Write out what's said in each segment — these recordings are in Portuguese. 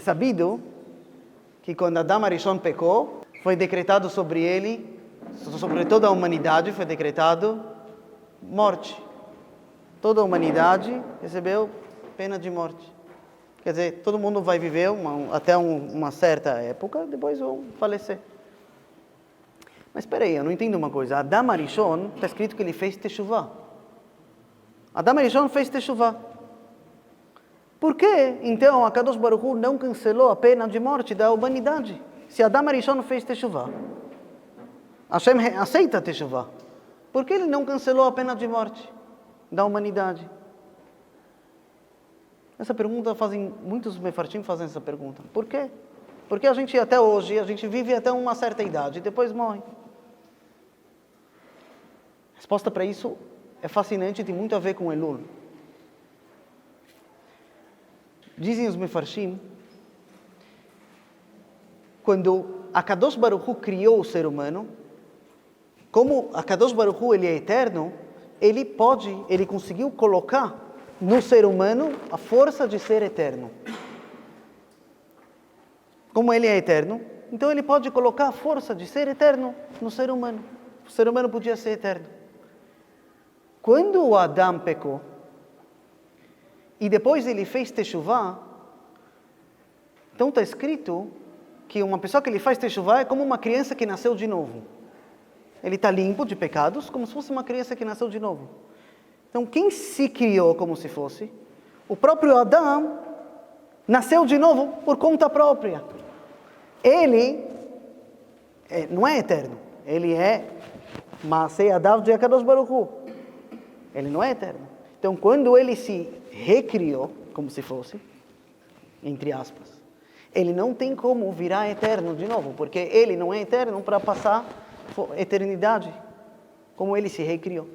sabido que quando Adão Arishon pecou, foi decretado sobre ele, sobre toda a humanidade, foi decretado morte. Toda a humanidade recebeu pena de morte. Quer dizer, todo mundo vai viver até uma certa época, depois vão falecer. Mas espera aí, eu não entendo uma coisa. Adão Arishon, está escrito que ele fez teshuvah. Adão Arishon fez teshuvah. Por que, então, a Kadosh Baruch Hu não cancelou a pena de morte da humanidade? Se Adão Arishon fez teshuvah, Hashem aceita teshuvah. Por que ele não cancelou a pena de morte da humanidade? Essa pergunta muitos mefarshim fazem essa pergunta. Por quê? Porque a gente até hoje, a gente vive até uma certa idade e depois morre. A resposta para isso é fascinante e tem muito a ver com Elul. Dizem os mefarshim, quando a Kadosh Baruch Hu criou o ser humano, como a Kadosh Baruch Hu ele é eterno, ele conseguiu colocar no ser humano a força de ser eterno. Como ele é eterno, então ele pode colocar a força de ser eterno no ser humano. O ser humano podia ser eterno. Quando o Adão pecou, e depois ele fez teshuvah, então está escrito que uma pessoa que ele faz teshuvah é como uma criança que nasceu de novo. Ele está limpo de pecados, como se fosse uma criança que nasceu de novo. Então, quem se criou como se fosse? O próprio Adão nasceu de novo por conta própria. Ele não é eterno. Ele é Maaseh Adav de Akadosh Baruch Hu. Ele não é eterno. Então, quando ele se recriou, como se fosse, entre aspas, ele não tem como virar eterno de novo, porque ele não é eterno para passar eternidade, como ele se recriou.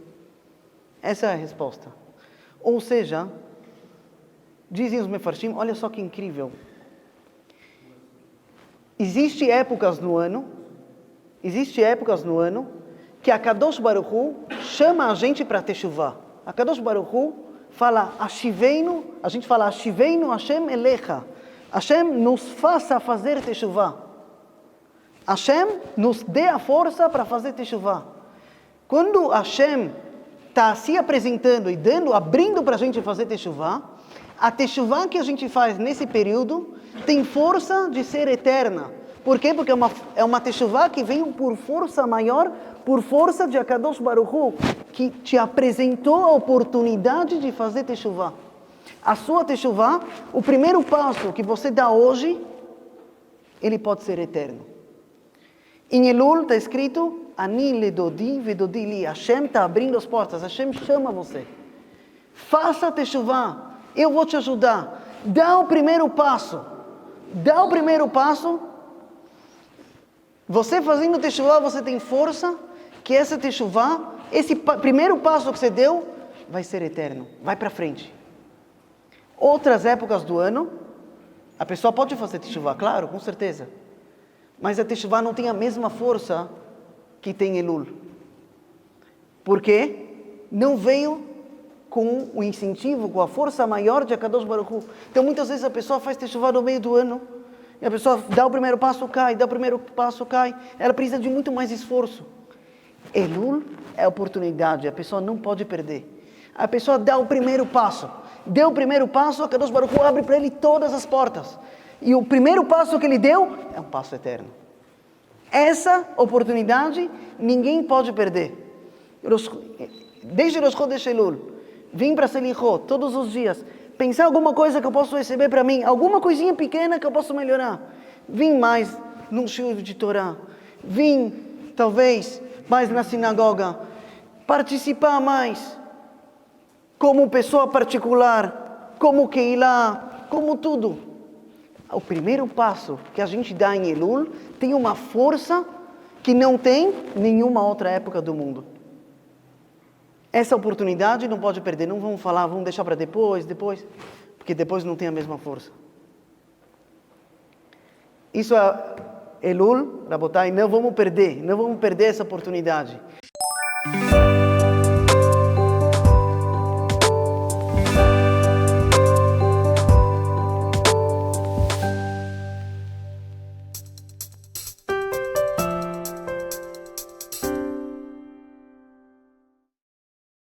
Essa é a resposta. Ou seja, dizem os mefarshim, olha só que incrível. Existem épocas no ano que a Kadosh Baruch Hu chama a gente para teshuvah. A Kadosh Baruch Hu fala, Ashiveinu, a gente fala, Ashiveinu Hashem Elecha. Hashem nos faça fazer teshuvah. Hashem nos dê a força para fazer teshuvah. Quando Hashem está se apresentando e abrindo para a gente fazer teshuvah, a teshuvah que a gente faz nesse período tem força de ser eterna. Por quê? Porque é uma teshuvah que vem por força maior, por força de Akadosh Baruch Hu, que te apresentou a oportunidade de fazer teshuvah. A sua teshuvah, o primeiro passo que você dá hoje, ele pode ser eterno. Em Elul está escrito, Ani ledodi vedodi li. Hashem está abrindo as portas, Hashem chama você. Faça teshuvah, eu vou te ajudar. Dá o primeiro passo. Você fazendo teshuvah, você tem força, que essa teshuvah, esse primeiro passo que você deu, vai ser eterno, vai para frente. Outras épocas do ano, a pessoa pode fazer teshuvah, claro, com certeza. Mas a teshuvah não tem a mesma força que tem Elul. Por quê? Não veio com o incentivo, com a força maior de Akadosh Baruch Hu. Então, muitas vezes a pessoa faz teshuvah no meio do ano, e a pessoa dá o primeiro passo, cai, ela precisa de muito mais esforço. Elul é a oportunidade, a pessoa não pode perder. A pessoa dá o primeiro passo, a Kadosh Baruch Hu abre para ele todas as portas. E o primeiro passo que ele deu é um passo eterno. Essa oportunidade ninguém pode perder. Desde Rosh Chodesh Elul, vim para Selichot todos os dias, pensar alguma coisa que eu posso receber para mim, alguma coisinha pequena que eu posso melhorar. Vim mais num shiur de Torá, vim talvez mais na sinagoga, participar mais como pessoa particular, como Keilah, como tudo. O primeiro passo que a gente dá em Elul tem uma força que não tem nenhuma outra época do mundo. Essa oportunidade não pode perder, não vamos falar, vamos deixar para depois, porque depois não tem a mesma força. Isso é Elul, Rabotai, não vamos perder essa oportunidade.